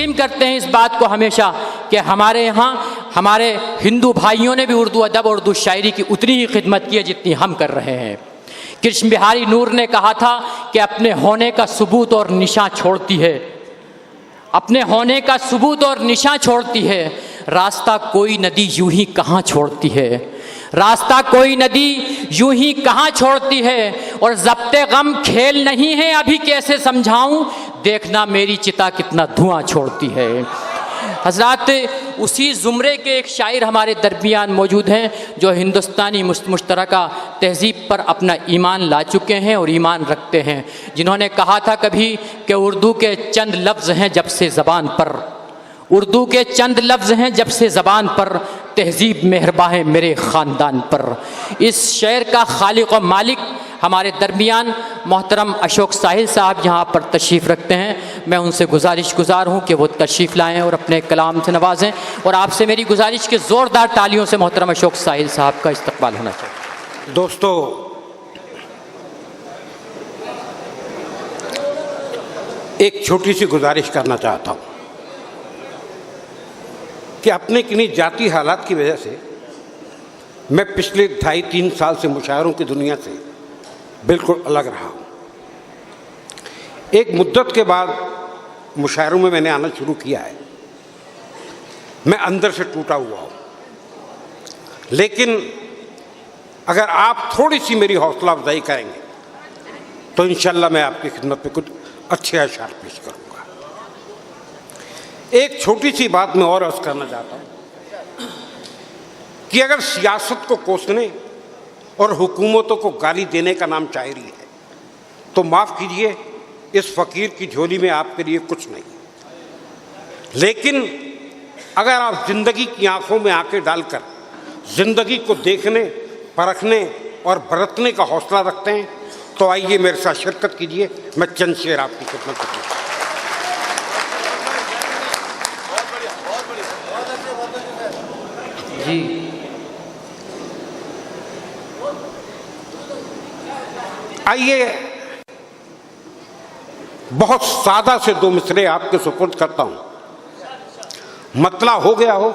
तस्लीम करते हैं इस बात को हमेशा कि हमारे यहाँ हमारे हिंदू भाइयों ने भी उर्दू अदब और उर्दू शायरी की उतनी ही खिदमत की है जितनी हम कर रहे हैं। कृष्ण बिहारी नूर ने कहा था कि अपने होने का सबूत और निशान छोड़ती है, अपने होने का सबूत और निशान छोड़ती है, रास्ता कोई नदी यूं ही कहाँ छोड़ती है, रास्ता कोई नदी यूं ही कहाँ छोड़ती है, और ज़ब्ते गम खेल नहीं है अभी कैसे समझाऊं, देखना मेरी चिता कितना धुआं छोड़ती है। हज़रात, उसी ज़ुमरे के एक शायर हमारे दरमियान मौजूद हैं जो हिंदुस्तानी मुश्तरका तहज़ीब पर अपना ईमान ला चुके हैं और ईमान रखते हैं, जिन्होंने कहा था कभी कि उर्दू के चंद लफ्ज़ हैं जब से ज़बान पर, उर्दू के चंद लफ्ज़ हैं जब से ज़बान पर, तहज़ीब मेहरबा है मेरे ख़ानदान पर। इस शेर का खालिक और मालिक हमारे दरमियान मोहतरम अशोक साहिल साहब यहाँ पर तशरीफ़ रखते हैं। मैं उनसे गुज़ार हूँ कि वो तशरीफ़ लाएँ और अपने कलाम से नवाजें, और आपसे मेरी गुजारिश कि ज़ोरदार तालियों से मोहतरम अशोक साहिल साहब का इस्तकबाल होना चाहिए। दोस्तों, एक छोटी सी गुजारिश करना चाहता हूँ कि अपने किन्हीं जाती हालात की वजह से मैं पिछले 2.5-3 साल से मुशायरों की दुनिया से बिल्कुल अलग रहा हूँ। एक मुद्दत के बाद मुशायरों में मैंने आना शुरू किया है। मैं अंदर से टूटा हुआ हूँ, लेकिन अगर आप थोड़ी सी मेरी हौसला अफजाई करेंगे तो इंशाल्लाह मैं आपकी खिदमत में कुछ अच्छे अशार पेश करूँगा। एक छोटी सी बात मैं और अर्ज करना चाहता हूँ कि अगर सियासत को कोसने और हुकूमतों को गाली देने का नाम शायरी है तो माफ़ कीजिए, इस फ़कीर की झोली में आपके लिए कुछ नहीं। लेकिन अगर आप ज़िंदगी की आंखों में आंखें डालकर ज़िंदगी को देखने, परखने और बरतने का हौसला रखते हैं तो आइए मेरे साथ शिरकत कीजिए। मैं चंद शेर आपकी खिदमत करता हूँ। जी, आइए बहुत सादा से 2 मिसरे आपके सुपुर्द करता हूं। मतला हो गया हो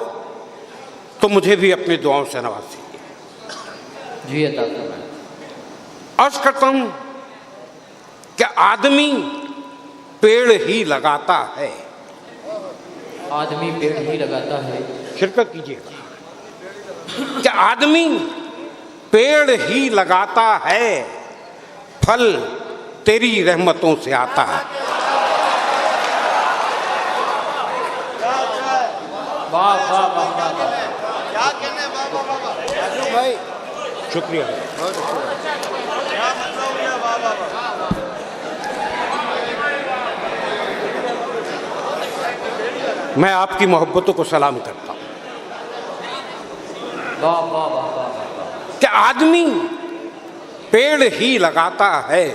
तो मुझे भी अपनी दुआओं से नवाज दीजिए। जी अता फरमाएं। अर्ज करता हूं कि आदमी पेड़ ही लगाता है, आदमी पेड़ ही लगाता है, शिरकत कीजिएगा, कि आदमी पेड़ ही लगाता है, फल तेरी रहमतों से आता है। वाह वाह वाह वाह, क्या कहने बाबा भाई, शुक्रिया। क्या मतलब हो गया बाबा? मैं आपकी मोहब्बतों को सलाम करता हूं। वाह वाह वाह वाह, कि आदमी पेड़ ही लगाता है,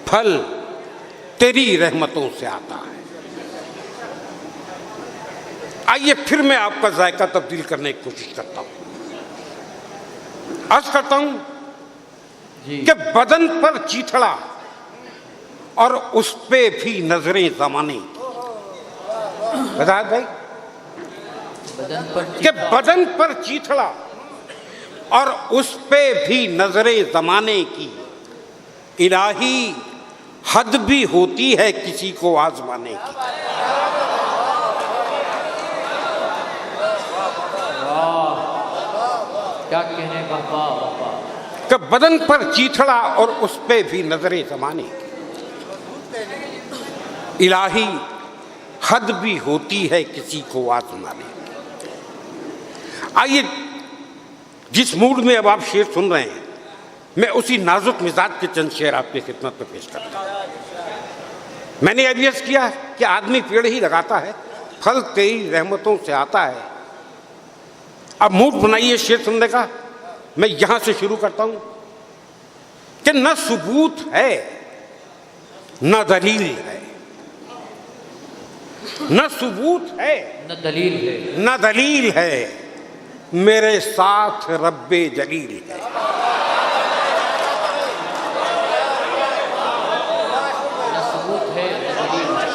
फल तेरी रहमतों से आता है। आइए फिर मैं आपका जायका तब्दील करने की कोशिश करता हूं। अर्ज करता हूं कि बदन पर चीथड़ा और उस पे भी नजरें जमाने की। बता भाई, कि बदन पर चीथड़ा और उस पे भी नजरें जमाने की, इलाही हद भी होती है किसी को आजमाने की। क्या कहने बाबा बाबा, कि बदन पर चीथड़ा और उस पे भी नजरें जमाने की, इलाही हद भी होती है किसी को आजमाने की। आइए जिस मूड में अब आप शेर सुन रहे हैं, मैं उसी नाजुक मिजाज के चंद शेर आपकी खिदमत में पेश करता हूं। मैंने अभी अर्ज किया कि आदमी पेड़ ही लगाता है, फल तेरी रहमतों से आता है। अब मूड बनाइए शेर सुनने का। मैं यहां से शुरू करता हूं कि न सबूत है न दलील है, न सबूत है न दलील है, न दलील है, मेरे साथ रब्बे जलील है। न सबूत है न दलील है।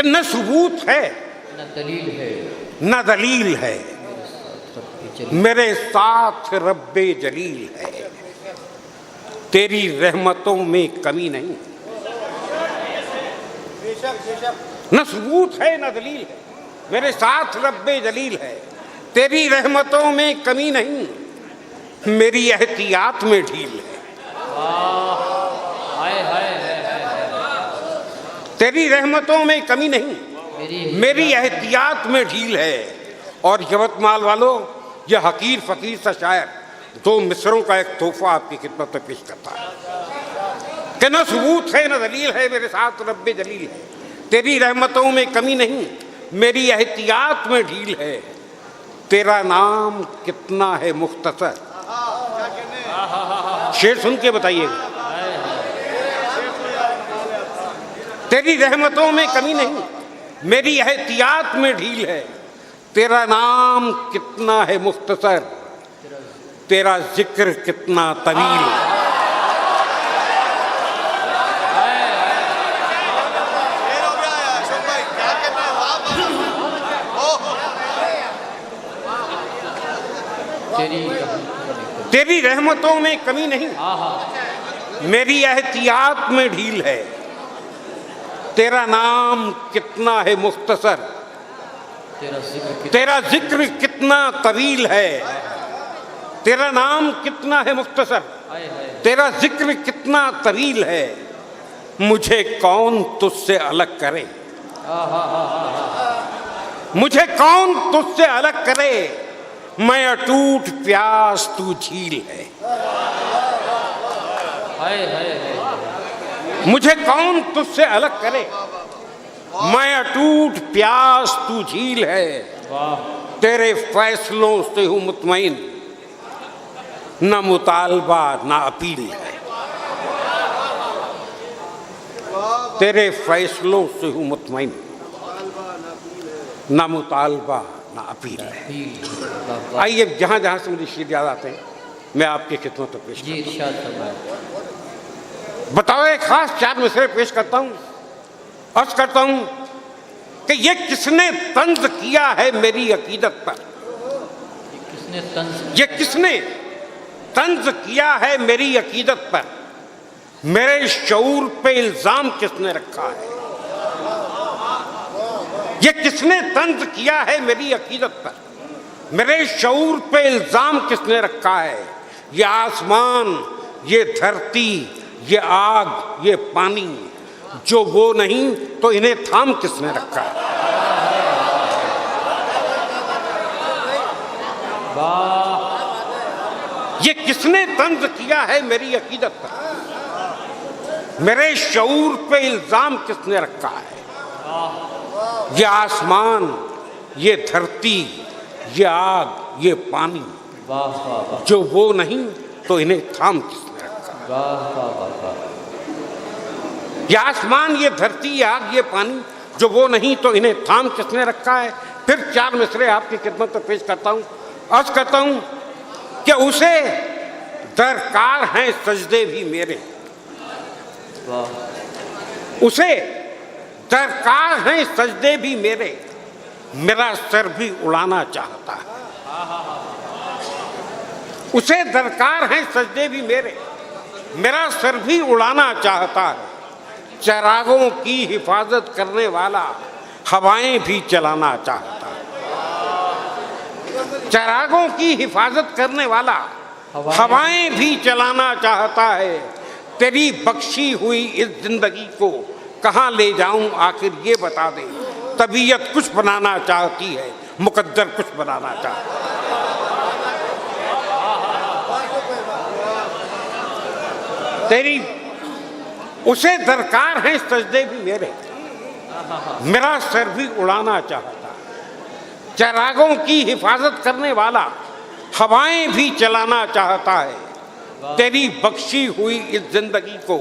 कि न सबूत है न दलील है, न दलील है, मेरे साथ रब्बे जलील है, तेरी रहमतों में कमी नहीं। न सबूत है न दलील है, मेरे साथ रब्बे जलील है, तेरी रहमतों में कमी नहीं, मेरी एहतियात में ढील है। तेरी रहमतों में कमी नहीं, मेरी एहतियात में ढील है। और यवतमाल वालों, यह हकीर फकीर सा शायर 2 मिसरों का एक तोहफा आपकी खिदमत में पेश करता है कि न सबूत है न दलील है, मेरे साथ रब्बे जलील है, तेरी रहमतों में कमी नहीं, मेरी एहतियात में ढील है, तेरा नाम कितना है मुख्तसर। शेर सुन के बताइएगा। तेरी रहमतों में कमी नहीं, मेरी एहतियात में ढील है, तेरा नाम कितना है मुख्तसर, तेरा जिक्र कितना तवील। तेरी रहमतों में कमी नहीं, मेरी एहतियात में ढील है, तेरा नाम कितना है मुख्तसर, तेरा जिक्र कितना तवील है, तेरा नाम कितना है मुख्तसर, तेरा जिक्र कितना तवील है, मुझे कौन तुझसे अलग करे, मुझे कौन तुझसे अलग करे, मैं अटूट प्यास तू झील है। मुझे कौन तुझसे अलग करे, मैं अटूट प्यास तू झील है, तेरे फैसलों से हूं मुतमईन, न मुतालबा न अपील है। तेरे फैसलों से हूं मुतमईन, न मुतालबा न अपील है। आइए जहां जहां से मुझे शेर याद आते हैं मैं आपकी खिदमत में पेश करता हूं। बताओ, एक खास 4 मिसरे पेश करता हूं। अर्ज करता हूं कि ये किसने तंज किया है मेरी अकीदत पर, ये किसने तंज किया है मेरी अकीदत पर, मेरे शऊर पे इल्जाम किसने रखा है, ये किसने तंज किया है मेरी अकीदत पर, मेरे शऊर पे इल्जाम किसने रखा है, ये आसमान, ये धरती, ये आग, ये पानी, जो वो नहीं तो इन्हें थाम किसने रखा है। ये किसने तंज किया है मेरी अकीदत पर, मेरे शऊर पे इल्जाम किसने रखा है, ये आसमान, ये धरती, ये आग, ये पानी, जो वो नहीं तो इन्हें थाम किसने रखा। ये आसमान, ये धरती, ये आग, ये पानी, जो वो नहीं तो इन्हें थाम किसने रखा है। फिर 4 मिसरे आपकी खिदमत में पेश करता हूं। अर्ज करता हूं कि उसे दरकार हैं सजदे भी मेरे, उसे दरकार हैं सजदे भी मेरे, मेरा सर भी उड़ाना चाहता है। उसे दरकार हैं सजदे भी मेरे, मेरा सर भी उड़ाना चाहता है। चरागों की हिफाजत करने वाला हवाएं भी चलाना चाहता है। चरागों की हिफाजत करने वाला हवाएं भी चलाना चाहता है। तेरी बख्शी हुई इस जिंदगी को कहाँ ले जाऊं आखिर ये बता दे। तबीयत कुछ बनाना चाहती है, मुकद्दर कुछ बनाना चाहता है। तेरी उसे दरकार है सजदे भी मेरे, मेरा सर भी उड़ाना चाहता है। चरागों की हिफाजत करने वाला हवाएं भी चलाना चाहता है। तेरी बख्शी हुई इस जिंदगी को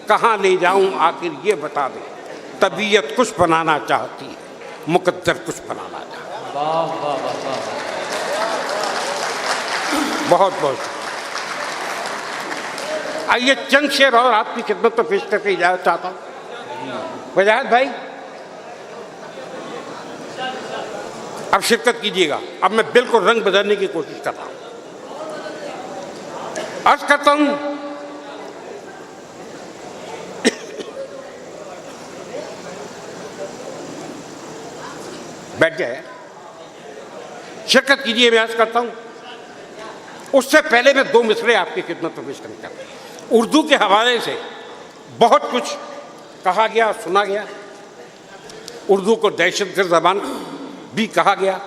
कहाँ ले जाऊं आखिर ये बता दे। तबीयत कुछ बनाना चाहती है, मुकद्दर कुछ बनाना चाहता है। बहुत बहुत आइए चंद शेर और आपकी खिदमत में पेश करके इजाजत चाहता हूँ। वजाहत भाई, अब शिरकत कीजिएगा। अब मैं बिल्कुल रंग बदलने की कोशिश कर रहा हूं। अर्ज करता हूं, बैठ जाए, शिरकत कीजिए। मैं अर्ज करता हूं, उससे पहले मैं दो मिसरे आपकी खिदमत में पेश करना चाहता हूं। उर्दू के हवाले से बहुत कुछ कहा गया, सुना गया। उर्दू को दहशतगर्द ज़बान भी कहा गया।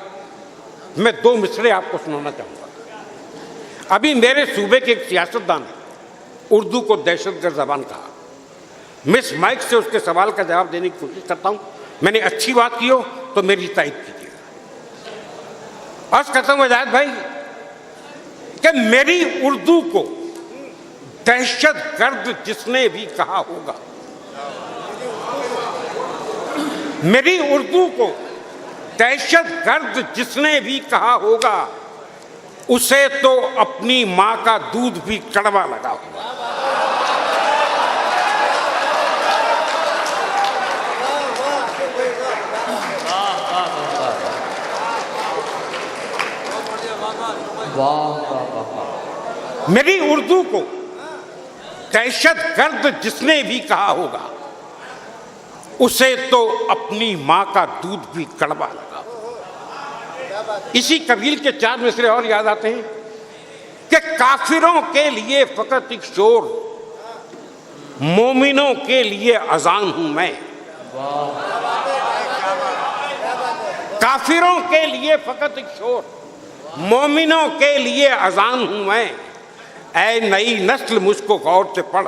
मैं दो मिसरे आपको सुनाना चाहूँगा। अभी मेरे सूबे के एक सियासतदान ने उर्दू को दहशतगर्द ज़बान कहा। मिस माइक से उसके सवाल का जवाब देने की कोशिश करता हूँ। मैंने अच्छी बात की हो तो मेरी तारीफ कीजिएगा। अर्ज करता हूँ वजाहत भाई कि मेरी उर्दू को दहशतगर्द जिसने भी कहा होगा, मेरी उर्दू को दहशतगर्द जिसने भी कहा होगा, उसे तो अपनी मां का दूध भी कड़वा लगा होगा। मेरी उर्दू को दहशतगर्द जिसने भी कहा होगा, उसे तो अपनी मां का दूध भी कड़वा लगा। इसी कबील के चार मिसरे और याद आते हैं कि काफिरों के लिए फकत एक शोर, मोमिनों के लिए अजान हूं मैं। काफिरों के लिए फकत एक शोर, मोमिनों के लिए अजान हूं मैं। ऐ नई नस्ल मुझको गौर से पढ़,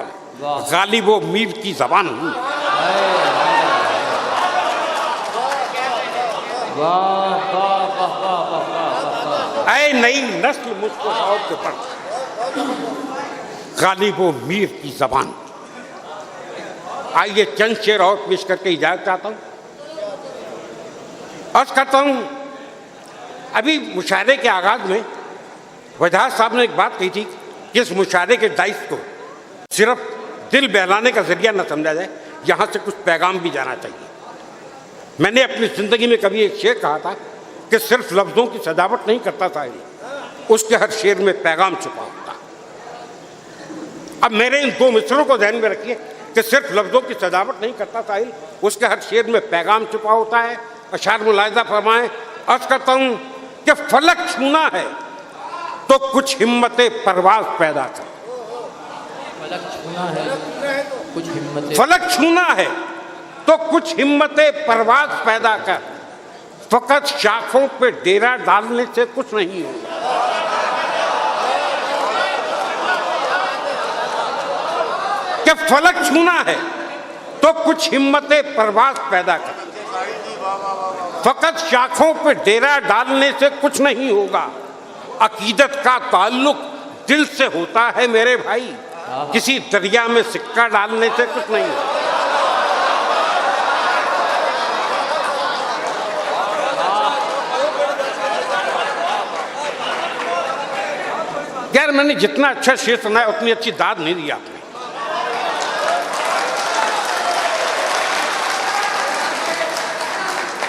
गालिबो मीर की जबान हूं। ऐ नई नस्ल मुझको गौर से पढ़, गालिबो मीर की जबान। आइए चंद शेर और पेश करके इजाजत चाहता हूं। अर्ज करता हूं, अभी मुशायरे के आगाज में वजाहत साहब ने एक बात कही थी कि इस मुशायरे के दायित्व को सिर्फ दिल बहलाने का जरिया न समझा जाए, यहां से कुछ पैगाम भी जाना चाहिए। मैंने अपनी जिंदगी में कभी एक शेर कहा था कि सिर्फ लफ्जों की सजावट नहीं करता शायरी, उसके हर शेर में पैगाम छुपा होता। अब मेरे इन दो मिसरों को ध्यान में रखिए कि सिर्फ लफ्जों की सजावट नहीं करता शायरी, उसके हर शेर में पैगाम छुपा होता है। अशार मुलाहिजा फरमाएं। अर्ज करता हूं कि फलक छूना है तो कुछ हिम्मते परवाज पैदा कर। फलक छूना है कुछ हिम्मत, फलक छूना है तो कुछ हिम्मते परवाज पैदा कर। फकत शाखों पे डेरा डालने से कुछ नहीं होगा। कि फलक छूना है तो कुछ हिम्मते परवाज पैदा कर। फकत शाखों पे डेरा डालने से कुछ नहीं होगा। अकीदत का ताल्लुक दिल से होता है मेरे भाई, किसी दरिया में सिक्का डालने से कुछ नहीं होगा। यार मैंने जितना अच्छा शेर सुनाया उतनी अच्छी दाद नहीं दी आपने।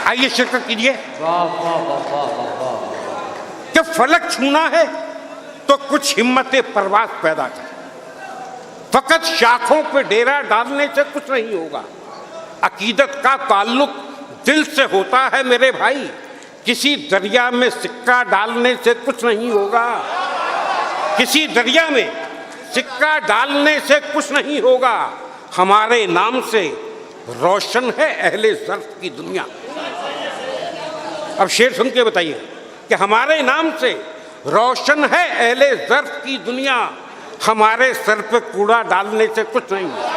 आइए शिरकत कीजिए। कि फलक छूना है तो कुछ हिम्मतें परवाज पैदा कर। फकत शाखों पे डेरा डालने से कुछ नहीं होगा। अकीदत का ताल्लुक दिल से होता है मेरे भाई, किसी दरिया में सिक्का डालने से कुछ नहीं होगा। किसी दरिया में सिक्का डालने से कुछ नहीं होगा। हमारे नाम से रोशन है अहले ज़र्फ की दुनिया। अब शेर सुन के बताइए कि हमारे नाम से रोशन है अहले ज़र्फ की दुनिया। हमारे सर पे कूड़ा डालने से कुछ नहीं होगा।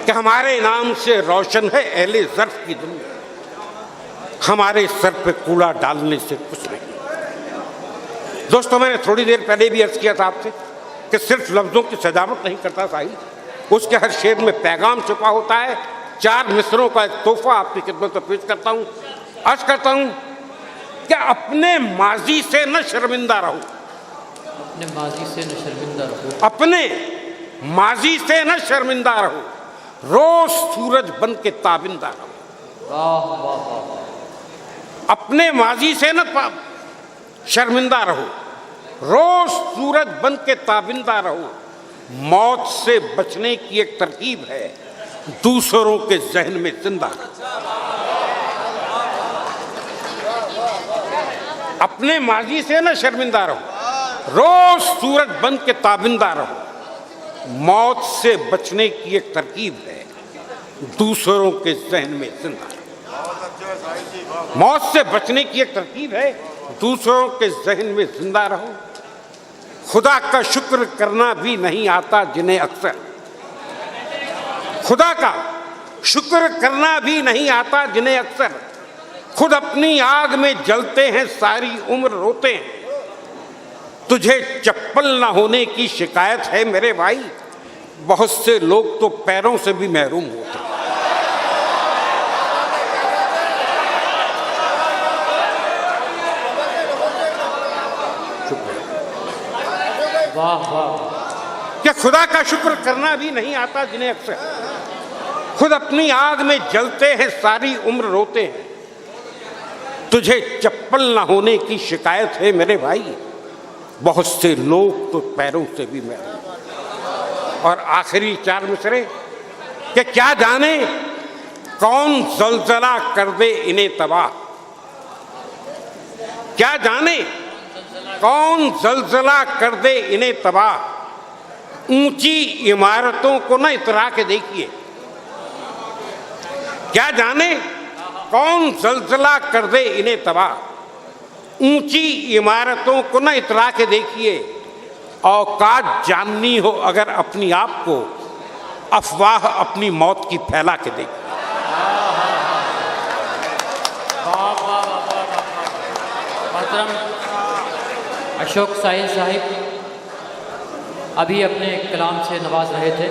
कि हमारे नाम से रोशन है अहले ज़र्फ की दुनिया। हमारे सर पे कूड़ा डालने से कुछ नहीं। दोस्तों मैंने थोड़ी देर पहले भी अर्ज किया था आपसे कि सिर्फ लफ्जों की सजावट नहीं करता साहिल, उसके हर शेर में पैगाम छुपा होता है। चार मिसरों का एक तोहफा आपकी खिदमत में पेश करता हूं। अर्ज करता हूं कि अपने माजी से न शर्मिंदा रहो। अपने माजी से न शर्मिंदा रहो, अपने माजी से न शर्मिंदा रहो, रोज सूरज बन के ताबिंदा रहो। वाह वाह वाह। अपने माजी से न शर्मिंदा रहो, रोज सूरज बन के ताबिंदा रहो। मौत से बचने की एक तरकीब है, दूसरों के जहन में जिंदा रहो। अपने माजी से न शर्मिंदा रहो, रोज सूरज बन के ताबिंदा रहो। मौत से बचने की एक तरकीब है, दूसरों के जहन में जिंदा रहो। मौत से बचने की एक तरकीब है, दूसरों के जहन में जिंदा रहो। खुदा का शुक्र करना भी नहीं आता जिन्हें अक्सर, खुदा का शुक्र करना भी नहीं आता जिन्हें अक्सर। खुद अपनी आग में जलते हैं, सारी उम्र रोते हैं। तुझे चप्पल ना होने की शिकायत है मेरे भाई, बहुत से लोग तो पैरों से भी महरूम होते हैं। वाह वाह। क्या खुदा का शुक्र करना भी नहीं आता जिन्हें अक्सर। खुद अपनी आग में जलते हैं, सारी उम्र रोते हैं। तुझे चप्पल ना होने की शिकायत है मेरे भाई, बहुत से लोग तो पैरों से भी महरूम। और आखिरी 4 मिसरे कि क्या जाने कौन जलजला कर दे इन्हें तबाह। क्या जाने कौन जलजला कर दे इन्हें तबाह। ऊंची इमारतों को न इतरा के देखिए। क्या जाने कौन जलजला कर दे इन्हें तबाह। ऊंची इमारतों को न इतरा के देखिए। औकात जाननी हो अगर अपनी आप को, अफवाह अपनी मौत की फैला के देखिए। अशोक साहिल साहिब अभी अपने कलाम से नवाज रहे थे।